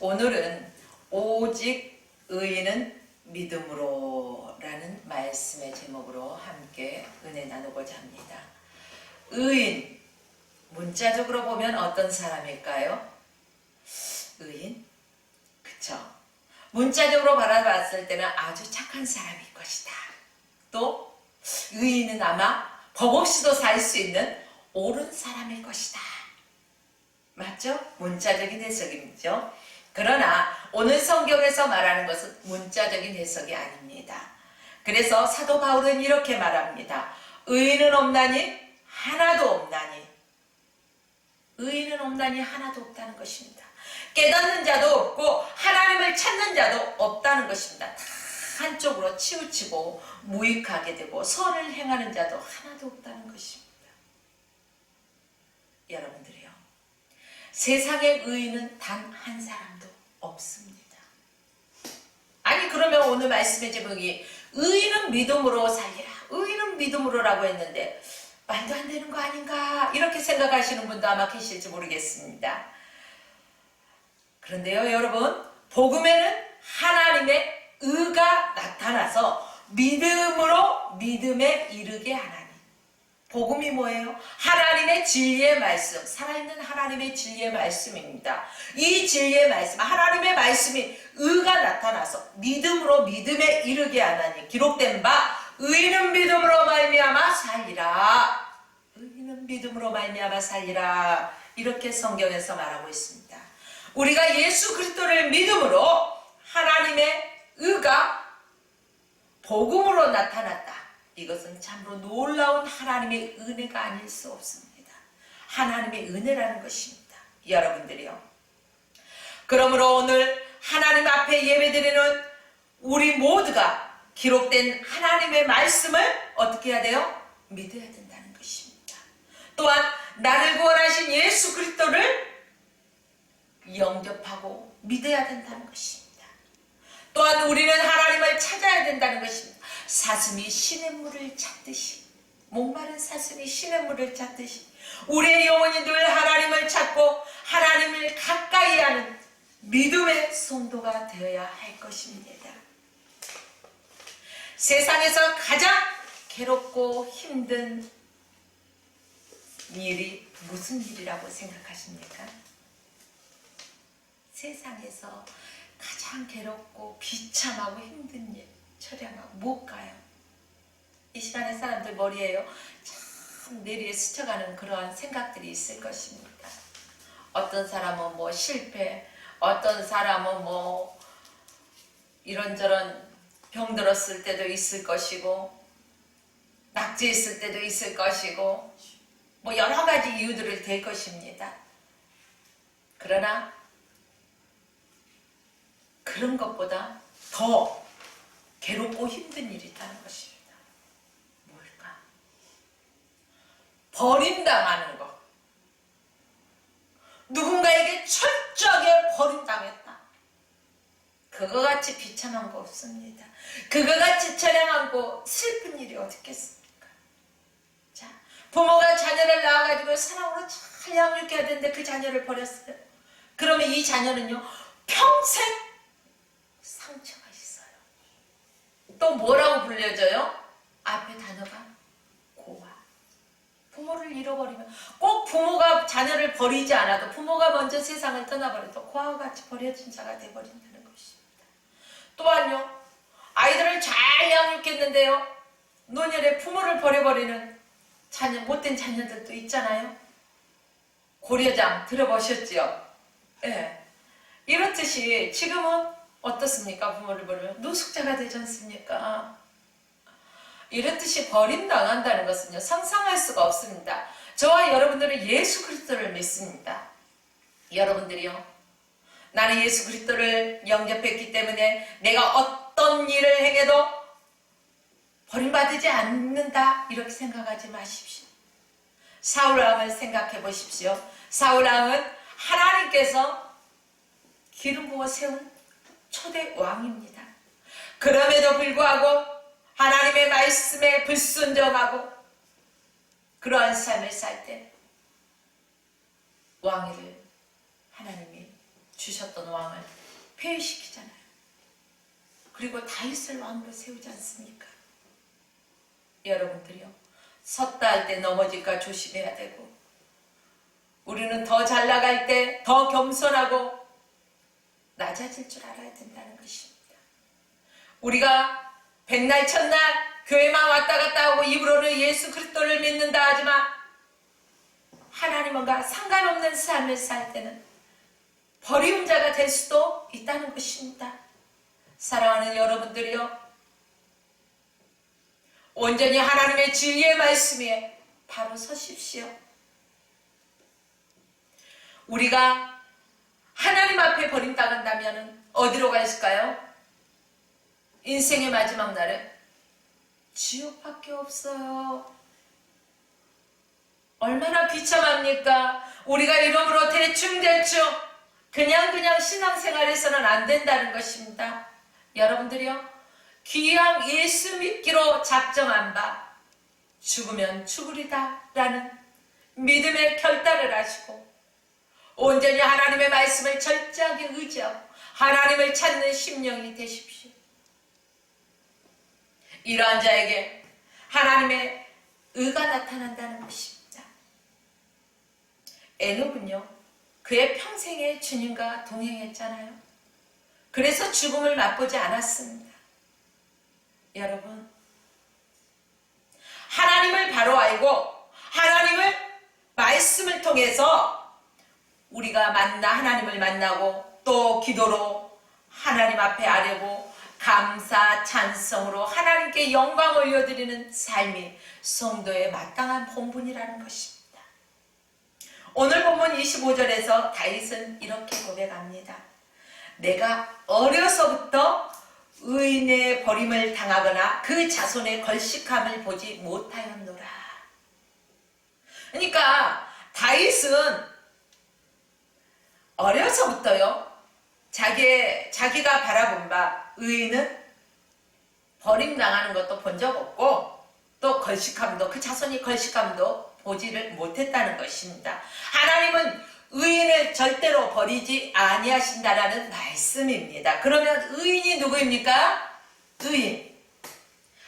오늘은 오직 의인은 믿음으로 라는 말씀의 제목으로 함께 은혜 나누고자 합니다. 의인, 문자적으로 보면 어떤 사람일까요? 의인? 그쵸? 문자적으로 바라봤을 때는 아주 착한 사람일 것이다. 또 의인은 아마 법 없이도 살 수 있는 옳은 사람일 것이다. 맞죠? 문자적인 해석이죠. 그러나 오늘 성경에서 말하는 것은 문자적인 해석이 아닙니다. 그래서 사도 바울은 이렇게 말합니다. 의인은 없나니 하나도 없나니. 의인은 없나니 하나도 없다는 것입니다. 깨닫는 자도 없고 하나님을 찾는 자도 없다는 것입니다. 다 한쪽으로 치우치고 무익하게 되고 선을 행하는 자도 하나도 없다는 것입니다. 여러분들이요, 세상의 의인은 단 한 사람도 없습니다. 아니 그러면 오늘 말씀의 제목이 의인은 믿음으로 살리라, 의인은 믿음으로라고 했는데 말도 안 되는 거 아닌가 이렇게 생각하시는 분도 아마 계실지 모르겠습니다. 그런데요 여러분, 복음에는 하나님의 의가 나타나서 믿음으로 믿음에 이르게 하나니. 복음이 뭐예요? 하나님의 진리의 말씀, 살아있는 하나님의 진리의 말씀입니다. 이 진리의 말씀, 하나님의 말씀이 의가 나타나서 믿음으로 믿음에 이르게 하나니. 기록된 바 의인은 믿음으로 말미암아 살리라. 의인은 믿음으로 말미암아 살리라. 이렇게 성경에서 말하고 있습니다. 우리가 예수 그리스도를 믿음으로 하나님의 의가 복음으로 나타났다. 이것은 참으로 놀라운 하나님의 은혜가 아닐 수 없습니다. 하나님의 은혜라는 것입니다. 여러분들이요, 그러므로 오늘 하나님 앞에 예배드리는 우리 모두가 기록된 하나님의 말씀을 어떻게 해야 돼요? 믿어야 된다는 것입니다. 또한 나를 구원하신 예수 그리스도를 영접하고 믿어야 된다는 것입니다. 또한 우리는 하나님을 찾아야 된다는 것입니다. 사슴이 시냇물을 찾듯이, 목마른 사슴이 시냇물을 찾듯이 우리의 영혼이 늘 하나님을 찾고 하나님을 가까이 하는 믿음의 성도가 되어야 할 것입니다. 세상에서 가장 괴롭고 힘든 일이 무슨 일이라고 생각하십니까? 세상에서 가장 괴롭고 비참하고 힘든 일, 처량하고 뭘까요? 이 시간에 사람들 머리에요 참 내리에 스쳐가는 그러한 생각들이 있을 것입니다. 어떤 사람은 뭐 실패, 어떤 사람은 뭐 이런저런 병들었을 때도 있을 것이고 낙제했을 때도 있을 것이고 뭐 여러 가지 이유들을 댈 것입니다. 그러나 그런 것보다 더 괴롭고 힘든 일이 있다는 것입니다. 뭘까? 버림당하는 것. 누군가에게 철저하게 버림당했다. 그거같이 비참한 거 없습니다. 그거같이 처량하고 슬픈 일이 어디 있겠습니까? 자, 부모가 자녀를 낳아가지고 사랑으로 잘 양육해야 되는데 그 자녀를 버렸어요. 그러면 이 자녀는요 평생 상처가 있어요. 또 뭐라고 불려져요? 앞에 단어가 고아. 부모를 잃어버리면 꼭 부모가 자녀를 버리지 않아도 부모가 먼저 세상을 떠나버려도 고아와 같이 버려진 자가 되어버린다는 것입니다. 또한요, 아이들을 잘 양육했는데요 노년에 부모를 버려버리는 자녀, 못된 자녀들도 있잖아요. 고려장 들어보셨죠? 예. 이렇듯이 지금은 어떻습니까? 부모를 버리면 노숙자가 되지 않습니까? 이렇듯이 버림당한다는 것은요 상상할 수가 없습니다. 저와 여러분들은 예수 그리스도를 믿습니다. 여러분들이요, 나는 예수 그리스도를 영접했기 때문에 내가 어떤 일을 행해도 버림받지 않는다 이렇게 생각하지 마십시오. 사울왕을 생각해 보십시오. 사울왕은 하나님께서 기름 부어 세운 초대 왕입니다. 그럼에도 불구하고 하나님의 말씀에 불순종하고 그러한 삶을 살 때 왕위를 하나님이 주셨던 왕을 폐위시키잖아요. 그리고 다윗을 왕으로 세우지 않습니까? 여러분들이요, 섰다 할 때 넘어질까 조심해야 되고, 우리는 더 잘 나갈 때 더 겸손하고 낮아질 줄 알아야 된다는 것입니다. 우리가 백날 첫날 교회만 왔다 갔다 하고 입으로는 예수 그리스도를 믿는다 하지만 하나님과 상관없는 삶을 살 때는 버리운 자가 될 수도 있다는 것입니다. 사랑하는 여러분들이요, 온전히 하나님의 진리의 말씀에 바로 서십시오. 우리가 하나님 앞에 버림당한다면 어디로 갈까요? 인생의 마지막 날은 지옥밖에 없어요. 얼마나 비참합니까? 우리가 이름으로 대충대충 그냥 신앙생활에서는 안 된다는 것입니다. 여러분들이요, 귀양 예수 믿기로 작정한 바 죽으면 죽으리다 라는 믿음의 결단을 하시고 온전히 하나님의 말씀을 철저하게 의지하고 하나님을 찾는 심령이 되십시오. 이러한 자에게 하나님의 의가 나타난다는 것입니다. 에녹은요, 그의 평생에 주님과 동행했잖아요. 그래서 죽음을 맛보지 않았습니다. 여러분, 하나님을 바로 알고 하나님을 말씀을 통해서 우리가 하나님을 만나고 또 기도로 하나님 앞에 아뢰고 감사 찬성으로 하나님께 영광 올려드리는 삶이 성도의 마땅한 본분이라는 것입니다. 오늘 본문 25절에서 다윗은 이렇게 고백합니다. 내가 어려서부터 의인의 버림을 당하거나 그 자손의 걸식함을 보지 못하였노라. 그러니까 다윗은 어려서부터요, 자기가 바라본 바 의인은 버림당하는 것도 본 적 없고 또 걸식함도, 그 자손이 걸식함도 보지를 못했다는 것입니다. 하나님은 의인을 절대로 버리지 아니하신다라는 말씀입니다. 그러면 의인이 누구입니까? 의인,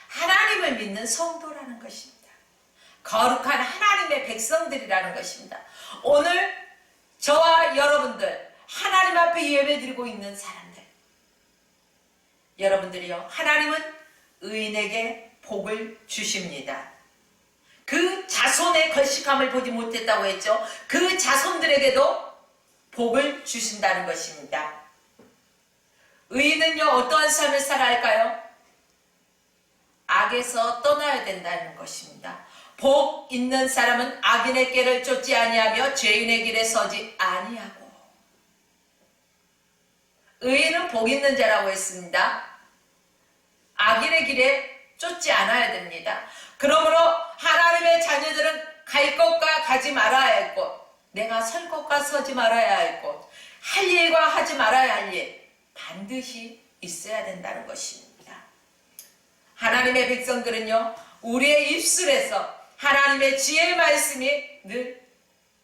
하나님을 믿는 성도라는 것입니다. 거룩한 하나님의 백성들이라는 것입니다. 오늘 저와 여러분들, 하나님 앞에 예배드리고 있는 사람들, 여러분들이요, 하나님은 의인에게 복을 주십니다. 그 자손의 걸식함을 보지 못했다고 했죠. 그 자손들에게도 복을 주신다는 것입니다. 의인은요, 어떠한 삶을 살아야 할까요? 악에서 떠나야 된다는 것입니다. 복 있는 사람은 악인의 길을 쫓지 아니하며 죄인의 길에 서지 아니하고. 의인은 복 있는 자라고 했습니다. 악인의 길에 쫓지 않아야 됩니다. 그러므로 하나님의 자녀들은 갈 곳과 가지 말아야 할 곳, 내가 설 곳과 서지 말아야 할 곳, 할 일과 하지 말아야 할 일 반드시 있어야 된다는 것입니다. 하나님의 백성들은요, 우리의 입술에서 하나님의 지혜의 말씀이 늘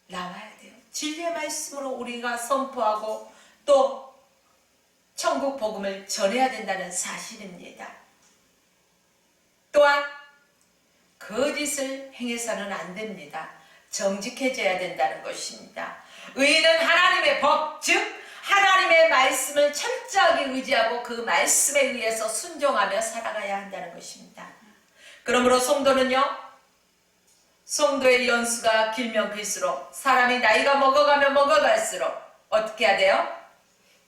나와야 돼요. 진리의 말씀으로 우리가 선포하고 또 천국 복음을 전해야 된다는 사실입니다. 또한 거짓을 행해서는 안 됩니다. 정직해져야 된다는 것입니다. 의인은 하나님의 법, 즉 하나님의 말씀을 철저하게 의지하고 그 말씀에 의해서 순종하며 살아가야 한다는 것입니다. 그러므로 성도는요, 성도의 연수가 길면 길수록, 사람이 나이가 먹어가면 먹어갈수록 어떻게 해야 돼요?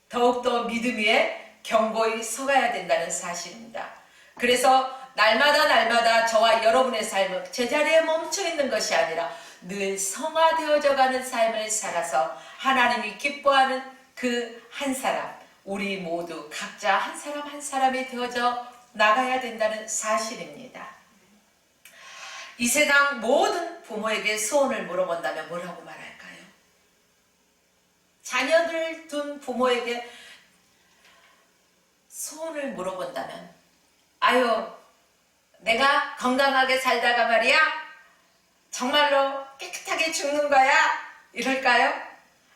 더욱더 믿음 위에 견고히 서가야 된다는 사실입니다. 그래서 날마다 저와 여러분의 삶은 제자리에 멈춰있는 것이 아니라 늘 성화되어져가는 삶을 살아서 하나님이 기뻐하는 그 한 사람, 우리 모두 각자 한 사람 한 사람이 되어져 나가야 된다는 사실입니다. 이 세상 모든 부모에게 소원을 물어본다면 뭐라고 말할까요? 자녀들 둔 부모에게 소원을 물어본다면, 아유, 내가 건강하게 살다가 말이야 정말로 깨끗하게 죽는 거야? 이럴까요?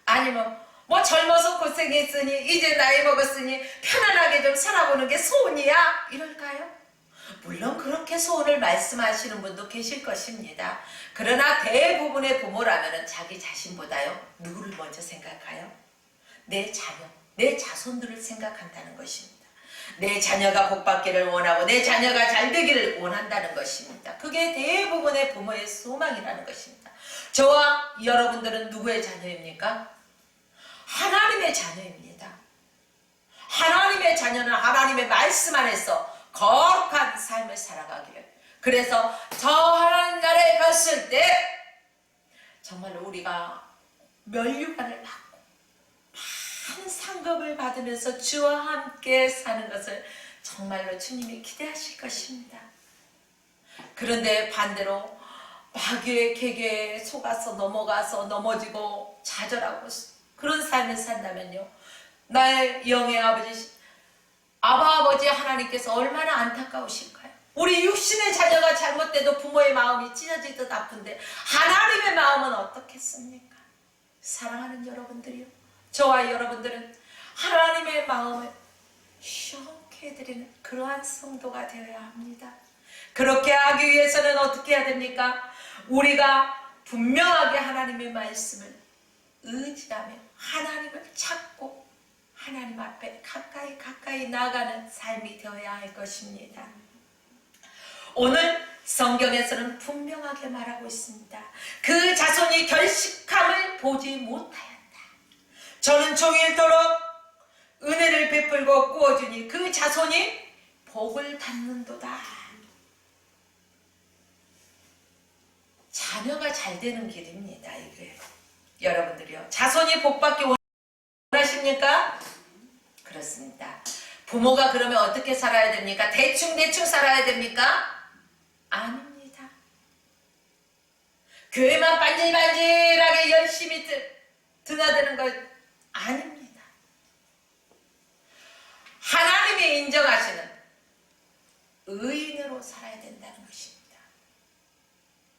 아니면 뭐 젊어서 고생했으니 이제 나이 먹었으니 편안하게 좀 살아보는 게 소원이야? 이럴까요? 물론 그렇게 소원을 말씀하시는 분도 계실 것입니다. 그러나 대부분의 부모라면 자기 자신보다요 누구를 먼저 생각해요? 내 자녀, 내 자손들을 생각한다는 것입니다. 내 자녀가 복받기를 원하고 내 자녀가 잘 되기를 원한다는 것입니다. 그게 대부분의 부모의 소망이라는 것입니다. 저와 여러분들은 누구의 자녀입니까? 하나님의 자녀입니다. 하나님의 자녀는 하나님의 말씀 안에서 거룩한 삶을 살아가기를. 그래서 저 하나님 나라에 갔을 때 정말로 우리가 면류관을 받고 많은 상급을 받으면서 주와 함께 사는 것을 정말로 주님이 기대하실 것입니다. 그런데 반대로 마귀의 계계에 속아서 넘어가서 넘어지고 좌절하고 그런 삶을 산다면요, 나의 영의 아버지 하나님께서 얼마나 안타까우실까요? 우리 육신의 자녀가 잘못돼도 부모의 마음이 찢어지듯 아픈데 하나님의 마음은 어떻겠습니까? 사랑하는 여러분들이요, 저와 여러분들은 하나님의 마음을 시원케 해드리는 그러한 성도가 되어야 합니다. 그렇게 하기 위해서는 어떻게 해야 됩니까? 우리가 분명하게 하나님의 말씀을 의지하며 하나님을 찾고 하나님 앞에 가까이 나아가는 삶이 되어야 할 것입니다. 오늘 성경에서는 분명하게 말하고 있습니다. 그 자손이 결식함을 보지 못하였다. 저는 종일토록 은혜를 베풀고 구워주니 그 자손이 복을 받는도다. 자녀가 잘 되는 길입니다. 이게 여러분들이요, 자손이 복받기 원하십니까? 그렇습니다. 부모가 그러면 어떻게 살아야 됩니까? 대충 살아야 됩니까? 아닙니다. 교회만 반질반질하게 열심히 드나드는 것 아닙니다. 하나님이 인정하시는 의인으로 살아야 된다는 것입니다.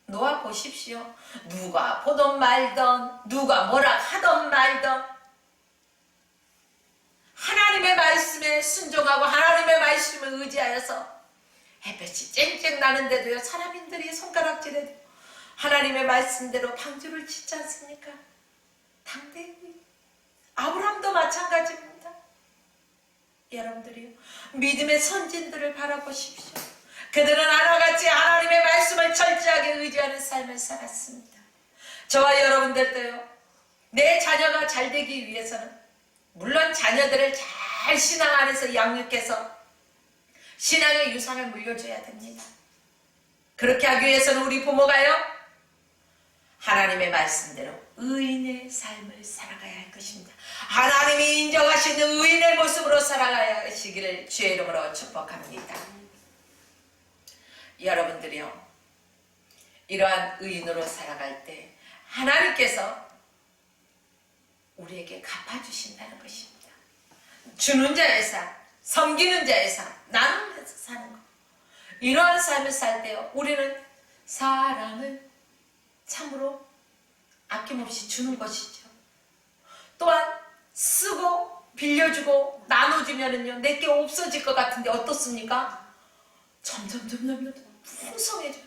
놓아 보십시오. 누가 보던 말던, 누가 뭐라 하던 말던, 하나님의 말씀에 순종하고 하나님의 말씀을 의지하여서 햇볕이 쨍쨍 나는데도요, 사람인들이 손가락질해도 하나님의 말씀대로 방주를 짓지 않습니까? 당대의 아브라함도 마찬가지입니다. 여러분들이요, 믿음의 선진들을 바라보십시오. 그들은 하나같이 하나님의 말씀을 철저하게 의지하는 삶을 살았습니다. 저와 여러분들도요, 내 자녀가 잘 되기 위해서는 물론 자녀들을 잘 신앙 안에서 양육해서 신앙의 유산을 물려줘야 됩니다. 그렇게 하기 위해서는 우리 부모가요, 하나님의 말씀대로 의인의 삶을 살아가야 할 것입니다. 하나님이 인정하시는 의인의 모습으로 살아가야 하시기를 주의 이름으로 축복합니다. 여러분들이요, 이러한 의인으로 살아갈 때 하나님께서 우리에게 갚아주신다는 것입니다. 주는 자의 삶, 섬기는 자의 삶, 나누면서 사는 것, 이러한 삶을 살 때요, 우리는 사랑을 참으로 아낌없이 주는 것이죠. 또한 쓰고 빌려주고 나눠주면은요, 내게 없어질 것 같은데 어떻습니까? 점점 풍성해져요.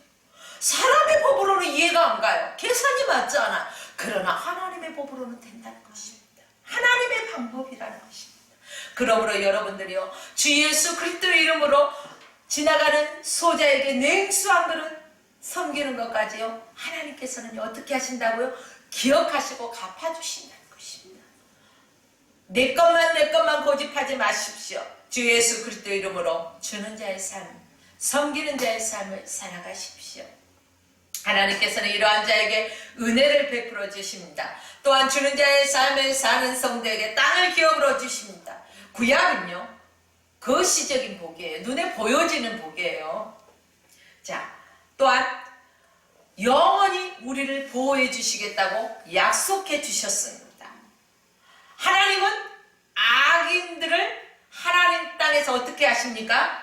사람의 법으로는 이해가 안 가요. 계산이 맞지 않아요. 그러나 하나님의 법으로는 된다는 것입니다. 하나님의 방법이라는 것입니다. 그러므로 여러분들이요, 주 예수 그리스도의 이름으로 지나가는 소자에게 냉수 한 그릇 섬기는 것까지요, 하나님께서는 어떻게 하신다고요? 기억하시고 갚아주신다는 것입니다. 내 것만 고집하지 마십시오. 주 예수 그리스도의 이름으로 주는 자의 삶, 섬기는 자의 삶을 살아가십시오. 하나님께서는 이러한 자에게 은혜를 베풀어 주십니다. 또한 주는 자의 삶을 사는 성도에게 땅을 기업으로 주십니다. 구약은요, 거시적인 복이에요. 눈에 보여지는 복이에요. 자, 또한 영원히 우리를 보호해 주시겠다고 약속해 주셨습니다. 하나님은 악인들을 하나님 땅에서 어떻게 하십니까?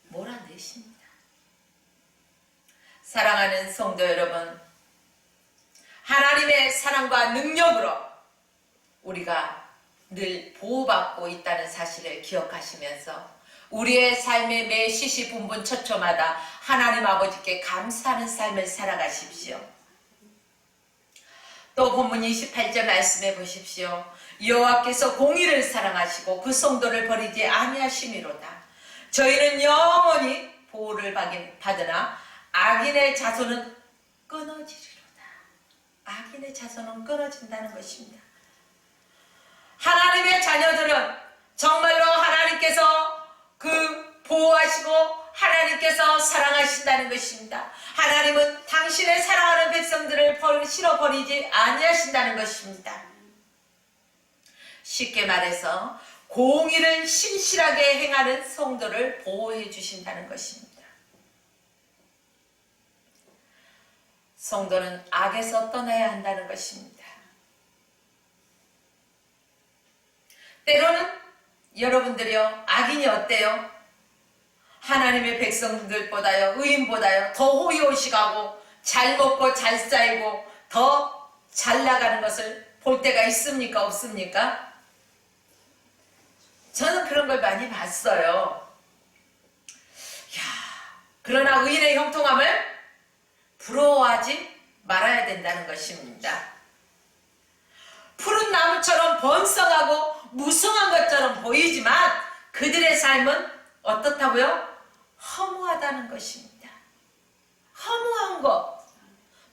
몰아내십니다. 사랑하는 성도 여러분, 하나님의 사랑과 능력으로 우리가 늘 보호받고 있다는 사실을 기억하시면서 우리의 삶의 매 시시분분처처마다 하나님 아버지께 감사하는 삶을 살아가십시오. 또 본문 28절 말씀해 보십시오. 여호와께서 공의를 사랑하시고 그 성도를 버리지 아니하심이로다. 저희는 영원히 보호를 받으나 악인의 자손은 끊어지리로다. 악인의 자손은 끊어진다는 것입니다. 하나님의 자녀들은 정말로 하나님께서 보호하시고 하나님께서 사랑하신다는 것입니다. 하나님은 당신의 사랑하는 백성들을 실어버리지 아니하신다는 것입니다. 쉽게 말해서 공의를 신실하게 행하는 성도를 보호해 주신다는 것입니다. 성도는 악에서 떠나야 한다는 것입니다. 때로는 여러분들이요, 악인이 어때요? 하나님의 백성들보다요, 의인보다요 더 호의호식하고 잘 먹고 잘 살고 더 잘 나가는 것을 볼 때가 있습니까? 없습니까? 저는 그런 걸 많이 봤어요. 그러나 의인의 형통함을 부러워하지 말아야 된다는 것입니다. 푸른 나무처럼 번성하고 무성한 것처럼 보이지만 그들의 삶은 어떻다고요? 허무하다는 것입니다. 허무한 것,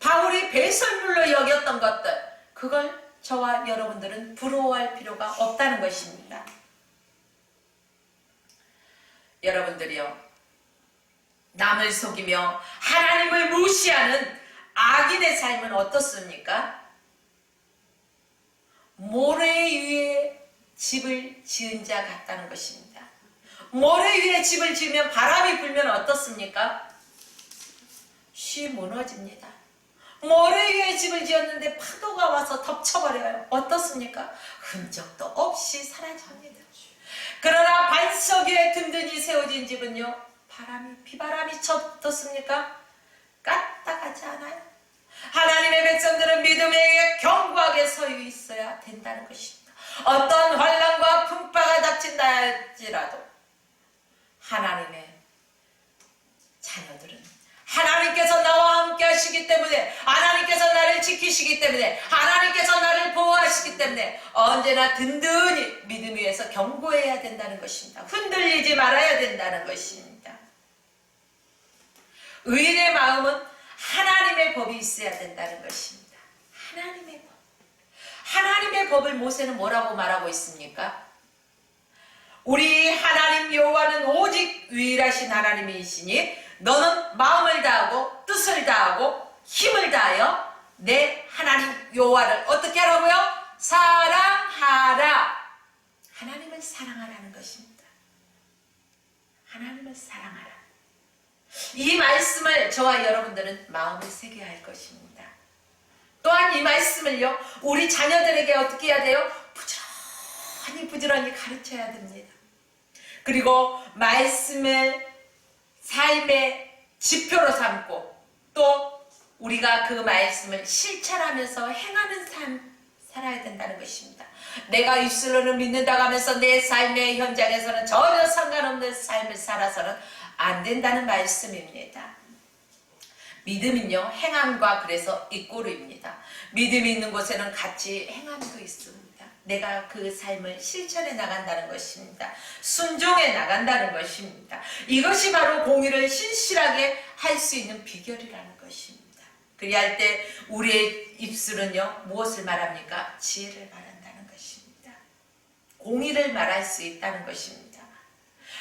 바울이 배설물로 여겼던 것들, 그걸 저와 여러분들은 부러워할 필요가 없다는 것입니다. 여러분들이요, 남을 속이며 하나님을 무시하는 악인의 삶은 어떻습니까? 모래 위에 집을 지은 자 같다는 것입니다. 모래 위에 집을 지으면 바람이 불면 어떻습니까? 쉬 무너집니다. 모래 위에 집을 지었는데 파도가 와서 덮쳐버려요. 어떻습니까? 흔적도 없이 사라집니다. 그러나 반석 위에 든든히 세워진 집은요, 비바람이 쳐 어떻습니까? 까딱하지 않아요. 하나님의 백성들은 믿음에 견고하게 서 있어야 된다는 것입니다. 어떤 환난과 풍파가 닥친다 할지라도 하나님의 자녀들은 하나님께서 나와 함께 하시기 때문에, 하나님께서 나를 지키시기 때문에, 하나님께서 나를 보호하시기 때문에 언제나 든든히 믿음 위에서 견고해야 된다는 것입니다. 흔들리지 말아야 된다는 것입니다. 의인의 마음은 하나님의 법이 있어야 된다는 것입니다. 하나님의 법. 하나님의 법을 모세는 뭐라고 말하고 있습니까? 우리 하나님 여호와는 오직 유일하신 하나님이시니 너는 마음을 다하고 뜻을 다하고 힘을 다하여 내 하나님 여호와를 어떻게 하라고요? 사랑하라. 하나님을 사랑하라는 것입니다. 하나님을 사랑하라. 이 말씀을 저와 여러분들은 마음에 새겨야 할 것입니다. 또한 이 말씀을요, 우리 자녀들에게 어떻게 해야 돼요? 부지런히 가르쳐야 됩니다. 그리고 말씀을 삶의 지표로 삼고 또 우리가 그 말씀을 실천하면서 행하는 삶 살아야 된다는 것입니다. 내가 입술로는 믿는다고 하면서 내 삶의 현장에서는 전혀 상관없는 삶을 살아서는 안 된다는 말씀입니다. 믿음은요, 행함과 그래서 이꼬르입니다. 믿음이 있는 곳에는 같이 행함도 있습니다. 내가 그 삶을 실천해 나간다는 것입니다. 순종해 나간다는 것입니다. 이것이 바로 공의를 신실하게 할 수 있는 비결이라는 것입니다. 그리할 때 우리의 입술은요, 무엇을 말합니까? 지혜를 말한다는 것입니다. 공의를 말할 수 있다는 것입니다.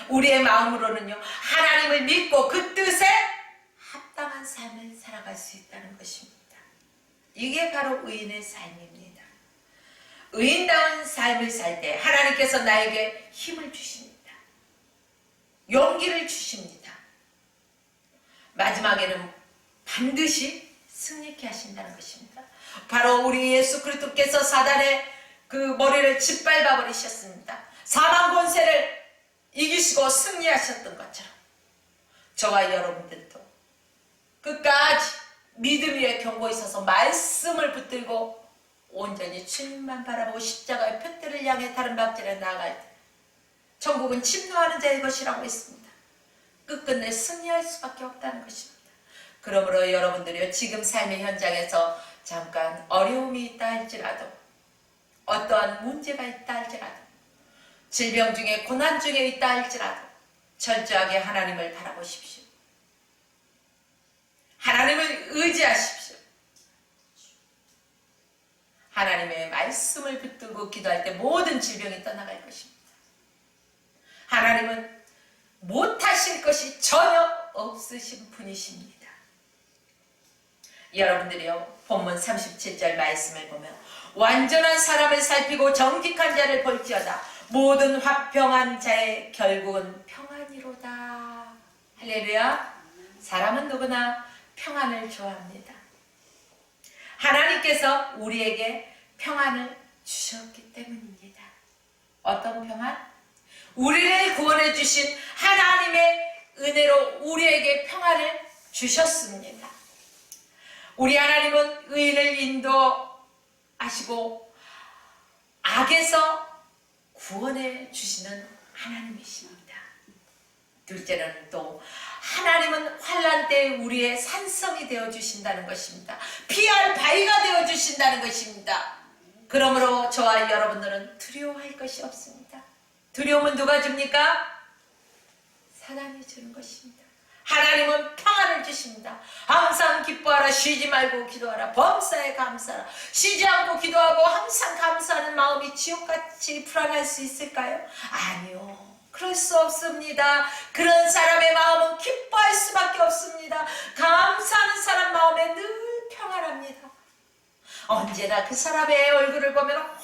우리의 마음으로는요, 하나님을 믿고 그 뜻에 합당한 삶을 살아갈 수 있다는 것입니다. 이게 바로 의인의 삶입니다. 의인다운 삶을 살 때 하나님께서 나에게 힘을 주십니다. 용기를 주십니다. 마지막에는 반드시 승리케 하신다는 것입니다. 바로 우리 예수 그리스도께서 사단의 그 머리를 짓밟아 버리셨습니다. 사망 권세를 이기시고 승리하셨던 것처럼 저와 여러분들도 끝까지 믿음 위에 견고히 서서 말씀을 붙들고 온전히 주님만 바라보고 십자가의 표대를 향해 다른 박질에 나아갈 때 천국은 침노하는 자의 것이라고 했습니다. 끝끝내 승리할 수밖에 없다는 것입니다. 그러므로 여러분들이요, 지금 삶의 현장에서 잠깐 어려움이 있다 할지라도, 어떠한 문제가 있다 할지라도, 질병 중에 고난 중에 있다 할지라도 철저하게 하나님을 바라보십시오. 하나님을 의지하십시오. 하나님의 말씀을 붙들고 기도할 때 모든 질병이 떠나갈 것입니다. 하나님은 못하실 것이 전혀 없으신 분이십니다. 여러분들이요, 본문 37절 말씀을 보면 완전한 사람을 살피고 정직한 자를 볼지어다 모든 화평한 자의 결국은 평안이로다. 할렐루야. 사람은 누구나 평안을 좋아합니다. 하나님께서 우리에게 평안을 주셨기 때문입니다. 어떤 평안? 우리를 구원해 주신 하나님의 은혜로 우리에게 평안을 주셨습니다. 우리 하나님은 의인을 인도하시고 악에서 구원해 주시는 하나님이십니다. 둘째는 또 하나님은 환난 때 우리의 산성이 되어 주신다는 것입니다. 피할 바위가 되어 주신다는 것입니다. 그러므로 저와 여러분들은 두려워할 것이 없습니다. 두려움은 누가 줍니까? 사단이 주는 것입니다. 하나님은 평안을 주십니다. 항상 기뻐하라, 쉬지 말고 기도하라, 범사에 감사하라. 쉬지 않고 기도하고 항상 감사하는 마음이 지옥같이 불안할 수 있을까요? 아니요. 그럴 수 없습니다. 그런 사람의 마음은 기뻐할 수밖에 없습니다. 감사하는 사람 마음에 늘 평안합니다. 언제나 그 사람의 얼굴을 보면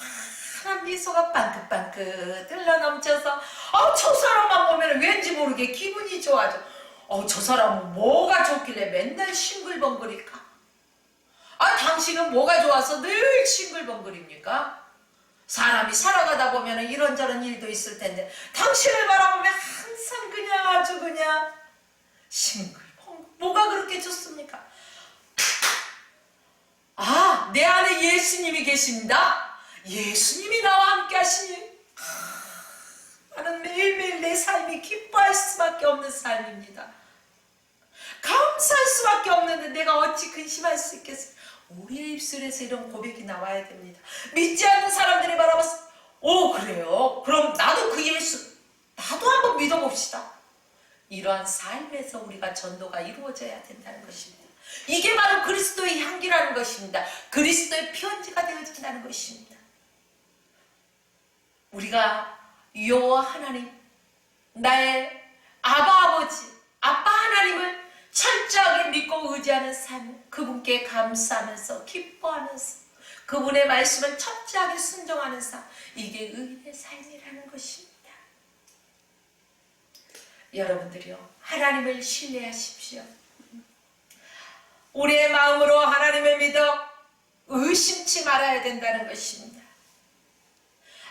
환한 미소가 빵긋빵긋 흘러넘쳐서 저 사람만 보면 왠지 모르게 기분이 좋아져. 저 사람은 뭐가 좋길래 맨날 싱글벙글일까? 당신은 뭐가 좋아서 늘 싱글벙글입니까? 사람이 살아가다 보면 이런저런 일도 있을 텐데 당신을 바라보면 항상 그냥 아주 그냥 싱글벙글. 뭐가 그렇게 좋습니까? 내 안에 예수님이 계십니다. 예수님이 나와 함께 하시니 나는 매일매일 내 삶이 기뻐할 수밖에 없는 삶입니다. 감사할 수밖에 없는데 내가 어찌 근심할 수 있겠어요? 우리의 입술에서 이런 고백이 나와야 됩니다. 믿지 않는 사람들이 바라봐서 그래요? 그럼 나도 그 예수 나도 한번 믿어봅시다. 이러한 삶에서 우리가 전도가 이루어져야 된다는 것입니다. 이게 바로 그리스도의 향기라는 것입니다. 그리스도의 편지가 되어진다는 것입니다. 우리가 여호와 하나님, 나의 아버지, 아빠 하나님을 철저하게 믿고 의지하는 삶, 그분께 감사하면서 기뻐하면서 그분의 말씀을 철저하게 순종하는 삶, 이게 의인의 삶이라는 것입니다. 여러분들이요, 하나님을 신뢰하십시오. 우리의 마음으로 하나님을 믿어 의심치 말아야 된다는 것입니다.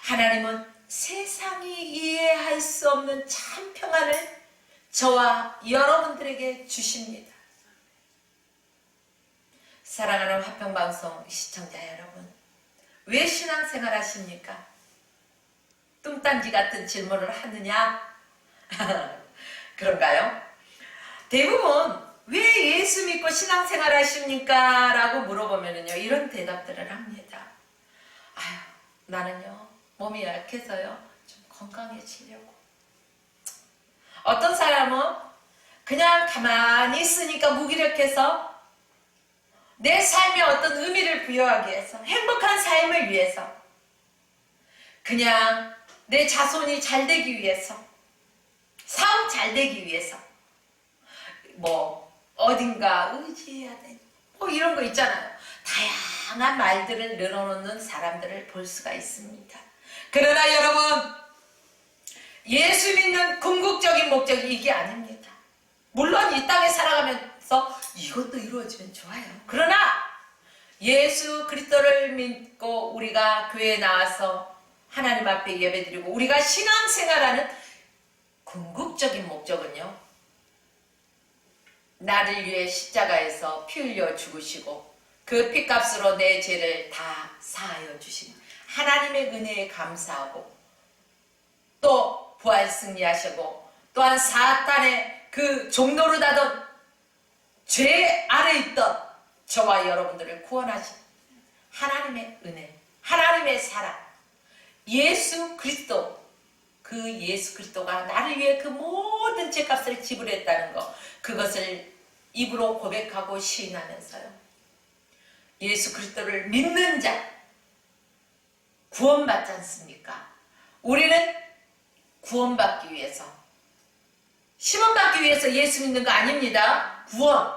하나님은 세상이 이해할 수 없는 참 평안을 저와 여러분들에게 주십니다. 사랑하는 화평방송 시청자 여러분, 왜 신앙생활 하십니까? 뚱딴지 같은 질문을 하느냐? 그런가요? 대부분 왜 예수 믿고 신앙생활 하십니까? 라고 물어보면요, 이런 대답들을 합니다. 나는요, 몸이 약해서요, 좀 건강해지려고. 어떤 사람은 그냥 가만히 있으니까 무기력해서 내 삶에 어떤 의미를 부여하기 위해서, 행복한 삶을 위해서, 그냥 내 자손이 잘 되기 위해서, 사업 잘 되기 위해서, 어딘가 의지해야 돼. 이런 거 있잖아요. 다양한 말들을 늘어놓는 사람들을 볼 수가 있습니다. 그러나 여러분, 예수 믿는 궁극적인 목적이 이게 아닙니다. 물론 이 땅에 살아가면서 이것도 이루어지면 좋아요. 그러나 예수 그리스도를 믿고 우리가 교회에 나와서 하나님 앞에 예배드리고 우리가 신앙생활하는 궁극적인 목적은요, 나를 위해 십자가에서 피 흘려 죽으시고 그 핏값으로 내 죄를 다 사하여 주신 하나님의 은혜에 감사하고, 또 부활 승리하시고, 또한 사탄의 그 종노릇 하던 죄 아래 있던 저와 여러분들을 구원하신 하나님의 은혜, 하나님의 사랑, 예수 그리스도, 그 예수 그리스도가 나를 위해 그 모든 죄값을 지불했다는 것, 그것을 입으로 고백하고 시인하면서요, 예수 그리스도를 믿는 자 구원받지 않습니까? 우리는 구원받기 위해서, 심원받기 위해서 예수 믿는 거 아닙니다. 구원.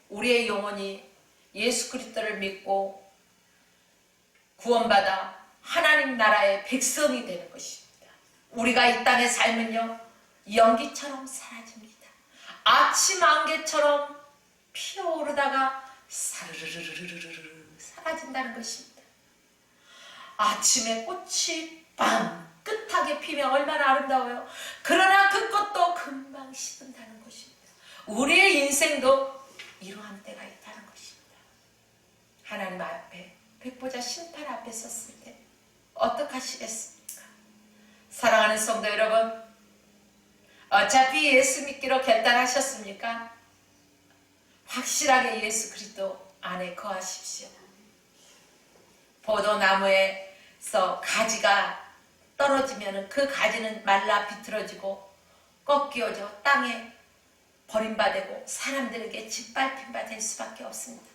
우리의 영혼이 예수 그리스도를 믿고 구원받아 하나님 나라의 백성이 되는 것입니다. 우리가 이 땅의 삶은요, 연기처럼 사라집니다. 아침 안개처럼 피어오르다가 사르르르르르르 사라진다는 것입니다. 아침에 꽃이 빵긋하게 피면 얼마나 아름다워요. 그러나 그 꽃도 금방 식은다는 것입니다. 우리의 인생도 이러한 때가 있다는 것입니다. 하나님 앞에, 백보자 심판 앞에 섰을 때 어떡하시겠습니까? 사랑하는 성도 여러분, 어차피 예수 믿기로 결단하셨습니까? 확실하게 예수 그리스도 안에 거하십시오. 포도나무에서 가지가 떨어지면 그 가지는 말라 비틀어지고 꺾여져 땅에 버림받고 사람들에게 짓밟힌 바 될 수밖에 없습니다.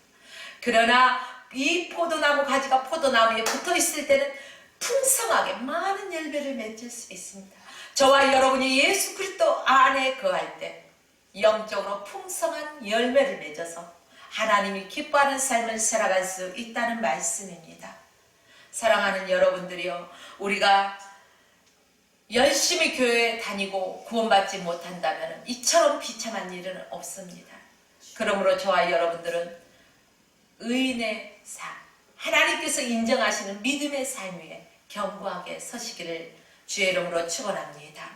그러나 이 포도나무 가지가 포도나무에 붙어 있을 때는 풍성하게 많은 열매를 맺을 수 있습니다. 저와 여러분이 예수 그리스도 안에 거할 때 영적으로 풍성한 열매를 맺어서 하나님이 기뻐하는 삶을 살아갈 수 있다는 말씀입니다. 사랑하는 여러분들이요, 우리가 열심히 교회에 다니고 구원받지 못한다면 이처럼 비참한 일은 없습니다. 그러므로 저와 여러분들은 의인의 삶, 하나님께서 인정하시는 믿음의 삶 위에 견고하게 서시기를 주의 이름으로 축원합니다.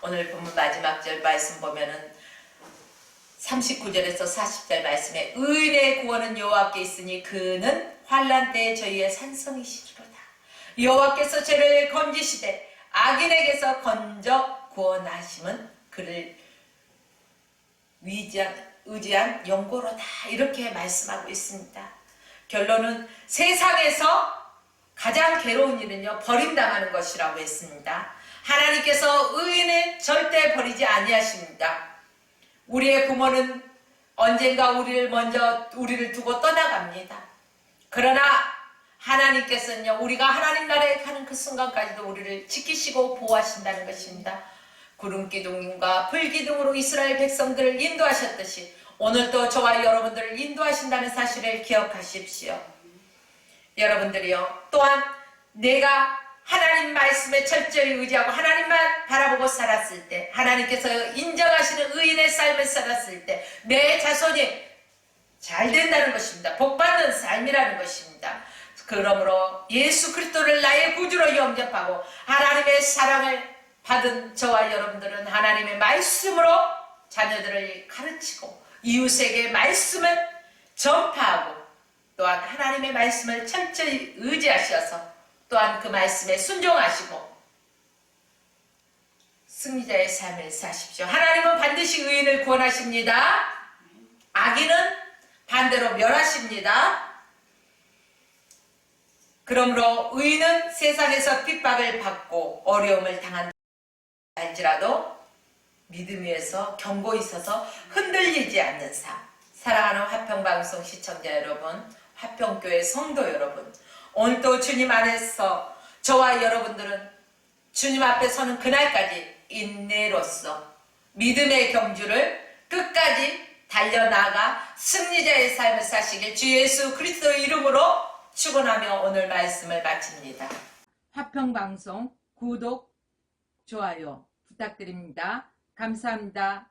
오늘 본문 마지막 절 말씀 보면은 39절에서 40절 말씀에 의인의 구원은 여호와께 있으니 그는 환난 때에 저희의 산성이시리로다. 여호와께서 죄를 건지시되 악인에게서 건져 구원하심은 그를 의지한 영고로다. 이렇게 말씀하고 있습니다. 결론은 세상에서 가장 괴로운 일은요, 버림당하는 것이라고 했습니다. 하나님께서 의인은 절대 버리지 아니하십니다. 우리의 부모는 언젠가 우리를 두고 떠나갑니다. 그러나 하나님께서는요, 우리가 하나님 나라에 가는 그 순간까지도 우리를 지키시고 보호하신다는 것입니다. 구름기둥과 불기둥으로 이스라엘 백성들을 인도하셨듯이 오늘도 저와 여러분들을 인도하신다는 사실을 기억하십시오. 여러분들이요, 또한 내가 하나님 말씀에 철저히 의지하고 하나님만 바라보고 살았을 때, 하나님께서 인정하시는 의인의 삶을 살았을 때 내 자손이 잘 된다는 것입니다. 복받는 삶이라는 것입니다. 그러므로 예수 그리스도를 나의 구주로 영접하고 하나님의 사랑을 받은 저와 여러분들은 하나님의 말씀으로 자녀들을 가르치고 이웃에게 말씀을 전파하고, 또한 하나님의 말씀을 철저히 의지하셔서 또한 그 말씀에 순종하시고 승리자의 삶을 사십시오. 하나님은 반드시 의인을 구원하십니다. 악인은 반대로 멸하십니다. 그러므로 의인은 세상에서 핍박을 받고 어려움을 당한다 할지라도 믿음 위에서 견고히 서서 흔들리지 않는 삶. 사랑하는 화평방송 시청자 여러분, 화평교회 성도 여러분, 오늘도 주님 안에서 저와 여러분들은 주님 앞에 서는 그날까지 인내로서 믿음의 경주를 끝까지 달려나가 승리자의 삶을 사시길 주 예수 그리스도의 이름으로 축원하며 오늘 말씀을 마칩니다. 화평방송 구독, 좋아요 부탁드립니다. 감사합니다.